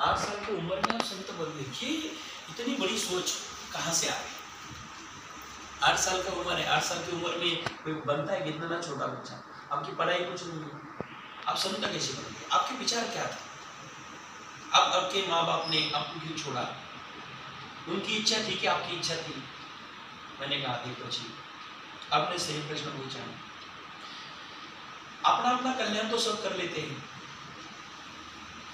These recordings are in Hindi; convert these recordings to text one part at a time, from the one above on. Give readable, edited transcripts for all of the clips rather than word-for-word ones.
8 साल की उम्र में आप संत बन गए, ये इतनी बड़ी सोच कहाँ से आ गई? 8 साल का उम्र है, 8 साल की उम्र में कोई बनता है कितना ना छोटा बच्चा, आपकी पढ़ाई कुछ नहीं है, आप संत कैसे बन गए? आपके विचार क्या था? अब आपके माँ बाप ने आपको क्यों छोड़ा? उनकी इच्छा थी कि आपकी इच्छा थी? मैंने कहा देखो जी, आपने सही प्रश्न पूछा। अपना अपना कल्याण तो सब कर लेते हैं,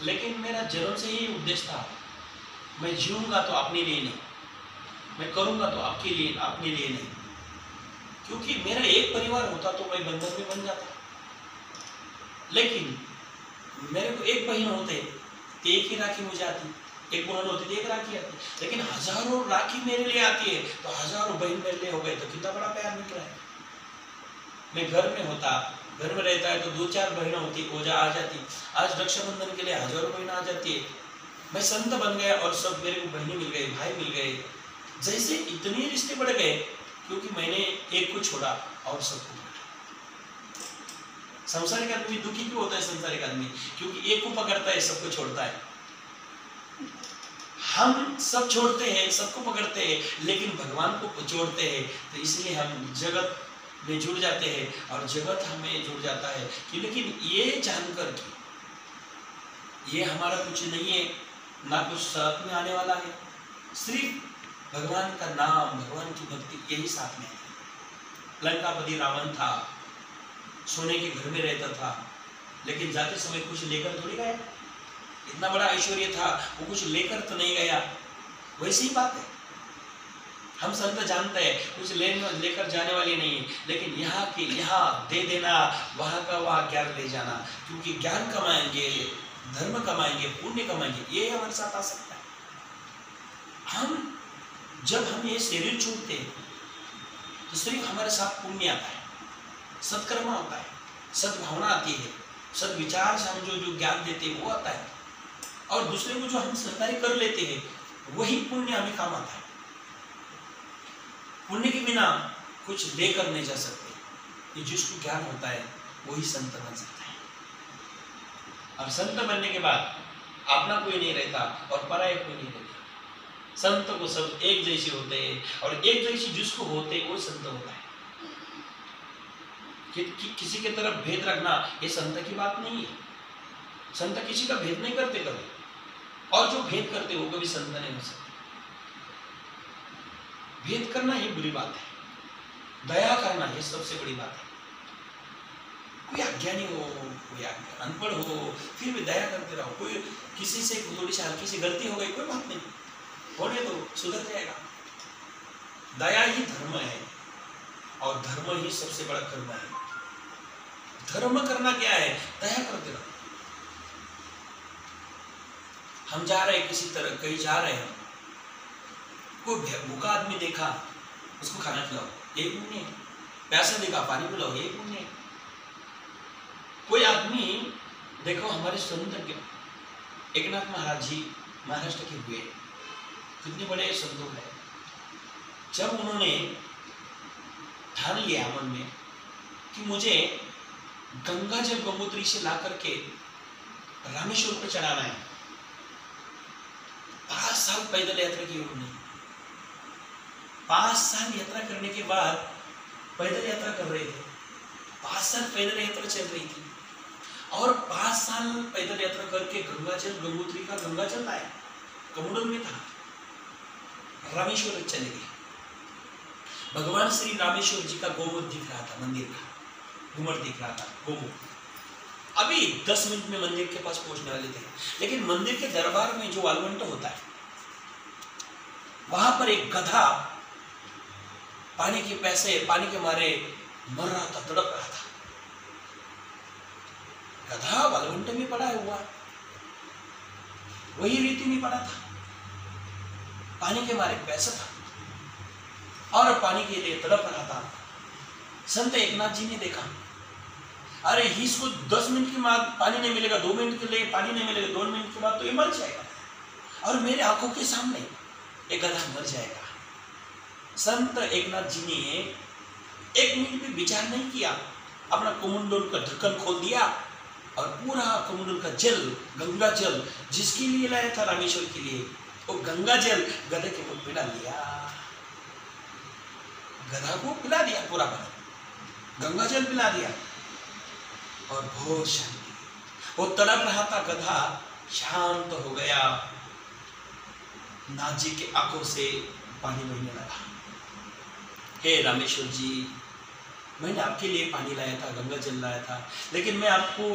लेकिन मेरा जन्म से ही उद्देश्य था, मैं जीऊंगा तो अपने लिए नहीं, मैं करूंगा तो आपके लिए, अपने लिए नहीं। क्योंकि मेरा एक परिवार होता तो मैं बंधन में बन जाता, लेकिन मेरे को एक बहन होते तो एक ही राखी मुझे आती, एक बहन होती तो एक राखी आती, लेकिन हजारों राखी मेरे लिए आती है तो हजारों बहन मेरे लिए हो गए, तो कितना बड़ा प्यार मिल रहा है। मैं घर में होता, घर में रहता है तो 2-4 बहनें होती, ओजा आ जाती, आज रक्षाबंधन के लिए हजारों बहनें आ जाती है। मैं संत बन गया और सब मेरे को बहनें मिल गए, भाई मिल गए, जैसे इतने रिश्ते बढ़ गए, क्योंकि मैंने एक को छोड़ा और सबको पकड़ा। संसारिक आदमी दुखी क्यों होता है? संसारिक आदमी क्योंकि एक को पकड़ता है, सबको छोड़ता है। हम सब छोड़ते हैं, सबको पकड़ते हैं, लेकिन भगवान को छोड़ते हैं, तो इसलिए हम जगत में जुड़ जाते हैं और जगत हमें जुड़ जाता है कि लेकिन ये जानकर कि ये हमारा कुछ नहीं है, ना कुछ साथ में आने वाला है, सिर्फ भगवान का नाम, भगवान की भक्ति, यही साथ में है। लंकापति रावण था, सोने के घर में रहता था, लेकिन जाते समय कुछ लेकर थोड़ी गया। इतना बड़ा ऐश्वर्य था, वो कुछ लेकर तो नहीं गया। वैसी ही बात है, हम संत जानते हैं कुछ लेकर जाने वाले नहीं है, लेकिन यहाँ के यहाँ दे देना, वहाँ का वहाँ ज्ञान ले जाना, क्योंकि ज्ञान कमाएंगे, धर्म कमाएंगे, पुण्य कमाएंगे, ये हमारे साथ आ सकता है। जब हम ये शरीर छोड़ते हैं तो सिर्फ हमारे साथ पुण्य आता है, सत्कर्म आता है, सद्भावना आती है, सद्विचार से हम जो ज्ञान देते हैं वो आता है, और दूसरे को जो हम सहकारी कर लेते हैं वही पुण्य हमें काम आता है। पुण्य के बिना कुछ लेकर नहीं जा सकते। जिसको ज्ञान होता है वही संत बन सकता है। अब संत बनने के बाद अपना कोई नहीं रहता और पराया कोई नहीं रहता। संत को सब एक जैसे होते हैं, और एक जैसे जिसको होते वो संत होता है। किसी के तरफ भेद रखना ये संत की बात नहीं है। संत किसी का भेद नहीं करते कभी, और जो भेद करते वो कभी संत नहीं हो सकते। भेद करना ये बुरी बात है, दया करना ये सबसे बड़ी बात है। कोई अज्ञानी हो, कोई अनपढ़ हो, फिर भी दया करते रहो। कोई किसी से थोड़ी सी हल्की सी गलती हो गई, कोई बात नहीं, होने दो, सुधर जाएगा। दया ही धर्म है, और धर्म ही सबसे बड़ा कर्म है। धर्म करना क्या है? दया करते रहो। हम जा रहे किसी तरह कहीं जा रहे हैं, कोई भूखा आदमी देखा उसको खाना खिलाओ, यही पुण्य है। प्यासा देखा पानी पिलाओ, यही पुण्य है। कोई आदमी देखो, हमारे संत एकनाथ महाराज जी महाराष्ट्र के हुए, कितने बड़े संतों हैं। जब उन्होंने ठान लिया मन में कि मुझे गंगा जल गंगोत्री से ला करके रामेश्वर पर चढ़ाना है, 5 साल पैदल यात्रा की उन्होंने। 5 साल यात्रा करने के बाद पैदल यात्रा कर रहे थे, 5 साल पैदल यात्रा चल रही थी, और 5 साल पैदल यात्रा करके गंगा जल गंगोत्री का गंगा जल आया, कमंडल में था, रामेश्वर चले गए। भगवान श्री रामेश्वर जी का गोमुख दिख रहा था, मंदिर का घुमट दिख रहा था, गोमुख। अभी 10 मिनट में मंदिर के पास पहुंचने वाले थे, लेकिन मंदिर के दरबार में जो वालवंट होता है, वहां पर एक गधा पानी के पैसे, पानी के मारे मर रहा था, तड़प रहा था। गधा वालवंट में पड़ा हुआ, वही रीति में पड़ा था, पानी के मारे पैसा था और पानी के लिए तड़प रहा था। संत एकनाथ जी ने देखा, अरे इसको 10 मिनट के बाद पानी नहीं मिलेगा, 2 मिनट के लिए पानी नहीं मिलेगा, 2 मिनट के बाद तो ये मर जाएगा, और मेरे आंखों के सामने ये गधा मर जाएगा। संत एकनाथ जी ने 1 मिनट भी विचार नहीं किया, अपना कुमुंडल का ढक्कन खोल दिया और पूरा कमंडल का जल, गंगा जल जिसके लिए लाया था, रामेश्वर के लिए, वो गंगा जल गधे के मुंह में डाल दिया, गधा को पिला दिया, पूरा गंगा जल पिला दिया और बहुत शांति। वो तड़प रहा था गधा, शांत हो गया। नाथ जी के आंखों से पानी बहने लगा। हे रामेश्वर जी, मैंने आपके लिए पानी लाया था, गंगा जल लाया था, लेकिन मैं आपको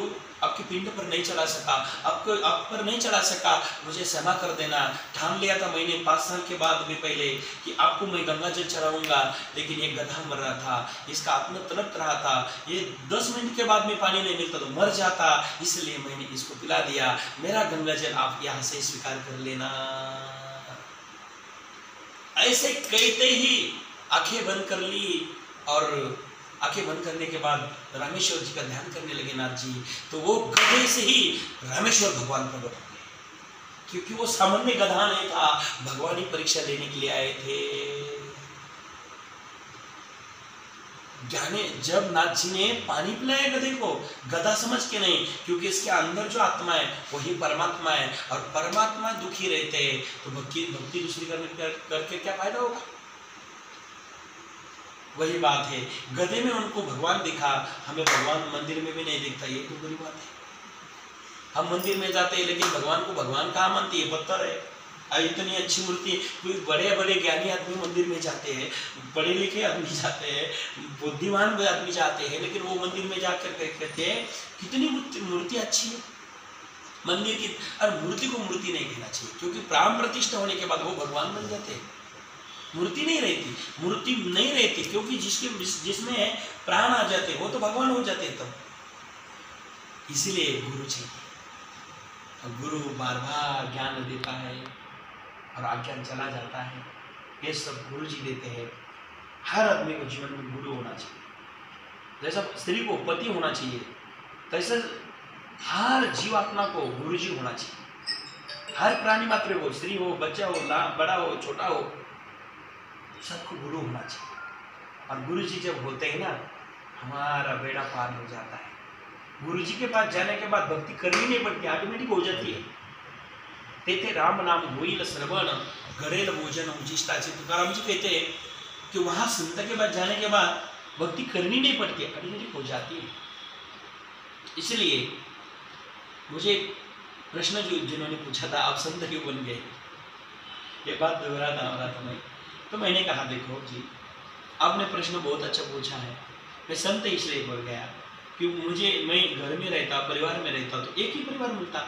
आपके पिंड पर नहीं चला सका, आपको आप पर नहीं चला सका, मुझे क्षमा कर देना। ठान लिया था मैंने 5 साल के बाद में पहले कि आपको मैं गंगा जल चढ़ाऊंगा, लेकिन ये गधा मर रहा था, इसका आत्मा तड़प रहा था, ये 10 मिनट के बाद में पानी नहीं मिलता तो मर जाता, इसलिए मैंने इसको पिला दिया। मेरा गंगा जल आप यहाँ से स्वीकार कर लेना। ऐसे कहते ही आंखें बंद कर ली और आंखें बंद करने के बाद रामेश्वर जी का ध्यान करने लगे नाथ जी। तो वो गधे से ही रामेश्वर भगवान प्रकट हो गए, क्योंकि वो सामान्य गधा नहीं था, भगवान ही परीक्षा लेने के लिए आए थे। जाने जब नाथ जी ने पानी पिलाया गधे को, गधा समझ के नहीं, क्योंकि इसके अंदर जो आत्मा है वही परमात्मा है, और परमात्मा दुखी रहते हैं तो भक्ति दूसरी करके क्या फायदा होगा। वही बात है, गधे में उनको भगवान दिखा, हमें भगवान मंदिर में भी नहीं दिखता, ये तो बुरी बात है। हम मंदिर में जाते हैं लेकिन भगवान को भगवान कहाँ मानती है, पत्थर है। इतनी अच्छी मूर्ति, कोई बड़े बड़े ज्ञानी आदमी मंदिर में जाते हैं, पढ़े लिखे आदमी जाते हैं, बुद्धिमान आदमी जाते हैं, लेकिन वो मंदिर में जाकर कहते हैं कितनी मूर्ति अच्छी है मंदिर की। और मूर्ति को मूर्ति नहीं कहना चाहिए, क्योंकि प्राण प्रतिष्ठा होने के बाद वो भगवान बन जाते हैं। मूर्ति नहीं रहती, क्योंकि जिसमें प्राण आ जाते वो तो भगवान हो जाते हैं तब। इसीलिए गुरु चाहिए, गुरु बार बार ज्ञान देता है और अज्ञान चला जाता है, ये सब गुरु जी देते हैं। हर आदमी को जीवन में गुरु होना चाहिए। जैसा स्त्री को पति होना चाहिए, तैसे हर जीवात्मा को गुरु जी होना चाहिए। हर प्राणी मात्र को, स्त्री हो, बच्चा हो, बड़ा हो, छोटा हो, सबको गुरु होना चाहिए। और गुरु जी जब होते हैं ना, हमारा बेड़ा पार हो जाता है। गुरु जी के पास जाने के बाद भक्ति करनी नहीं पड़ती, ऑटोमेटिक हो जाती है। तेते राम नाम होइल श्रवण गरेल भोजन उचिष्टा। तुकाराम जी कहते हैं कि वहां संत के पास जाने के बाद भक्ति करनी नहीं पड़ती, ऑटोमेटिक हो जाती है। इसलिए मुझे प्रश्न जिन्होंने पूछा था, आप संत क्यों बन गए, ये बात दोहराना हो रहा था मैं, तो मैंने कहा देखो जी, आपने प्रश्न बहुत अच्छा पूछा है। मैं संत इसलिए बन गया कि मैं घर में रहता, परिवार में रहता, तो एक ही परिवार मिलता।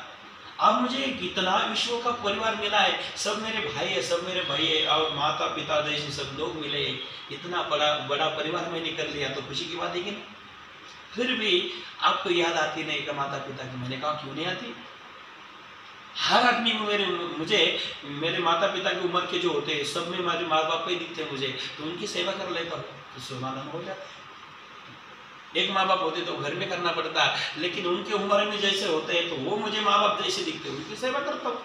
अब मुझे इतना विश्व का परिवार मिला है, सब मेरे भाई है, सब मेरे भाई है, और माता पिता जैसे सब लोग मिले, इतना बड़ा परिवार मैंने कर लिया, तो खुशी की बात है कि नहीं। फिर भी आपको याद आती नहीं कि माता पिता की। मैंने कहा क्यों नहीं आती, हर आदमी मुझे मेरे माता पिता की उम्र के जो होते हैं, सब में मेरे माँ बाप ही दिखते हैं मुझे, तो उनकी सेवा कर लेता हूँ तो समाधान हो जाता है। एक माँ बाप होते तो घर में करना पड़ता, लेकिन उनके उम्र में जैसे होते हैं तो वो मुझे माँ बाप जैसे दिखते, उनकी सेवा करता हूँ।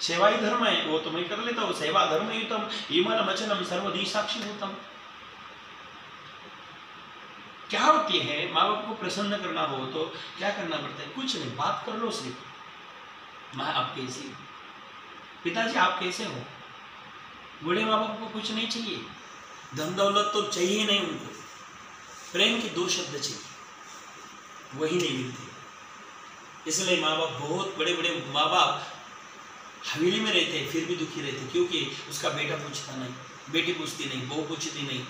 सेवा ही धर्म है, वो तो मैं कर लेता हूँ। सेवा धर्म युतम ईमन वचनम सर्वधी साक्षी होतम। क्या होती है, माँ बाप को प्रसन्न करना हो तो क्या करना पड़ता है, कुछ नहीं, बात कर लो सिर्फ, माँ आप कैसी हो, पिताजी आप कैसे हो। बूढ़े माँ बाप को कुछ नहीं चाहिए, धन दौलत तो चाहिए नहीं उनको, प्रेम के 2 शब्द चाहिए, वही नहीं मिलते। इसलिए माँ बाप, बहुत बड़े बड़े माँ बाप हवेली में रहते हैं फिर भी दुखी रहते, क्योंकि उसका बेटा पूछता नहीं, बेटी पूछती नहीं, बहू पूछती नहीं।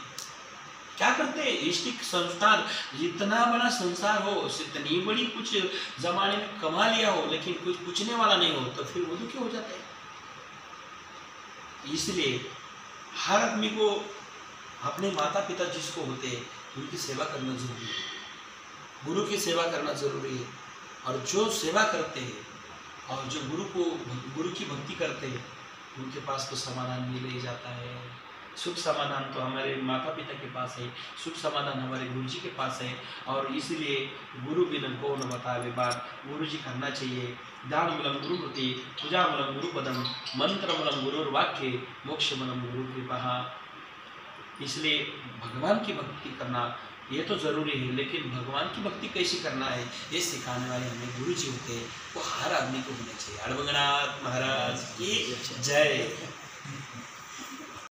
क्या करते हैं, इष्टिक संसार, जितना बड़ा संसार हो, इतनी बड़ी कुछ जमाने में कमा लिया हो, लेकिन कुछ पूछने वाला नहीं हो, तो फिर वो दुखी हो जाते हैं। इसलिए हर आदमी को अपने माता पिता जिसको होते हैं उनकी सेवा करना जरूरी है, गुरु की सेवा करना जरूरी है। और जो सेवा करते हैं और जो गुरु की भक्ति करते हैं, उनके पास तो समाधान मिल ही जाता है। सुख समाधान तो हमारे माता पिता के पास है, सुख समाधान हमारे गुरु जी के पास है। और इसीलिए गुरु बिन को न बतावे बात, गुरु जी करना चाहिए। दान मूलम गुरु प्रति, पूजा मूलम गुरु पदम, मंत्र मूलम गुरुर वाक्य, मोक्ष मूलम गुरु कृपा। इसलिए भगवान की भक्ति करना ये तो जरूरी है, लेकिन भगवान की भक्ति कैसे करना है ये सिखाने वाले हमें गुरु जी होते हैं, वो हर आदमी को होना चाहिए। अड़बंगनाथ महाराज की जय।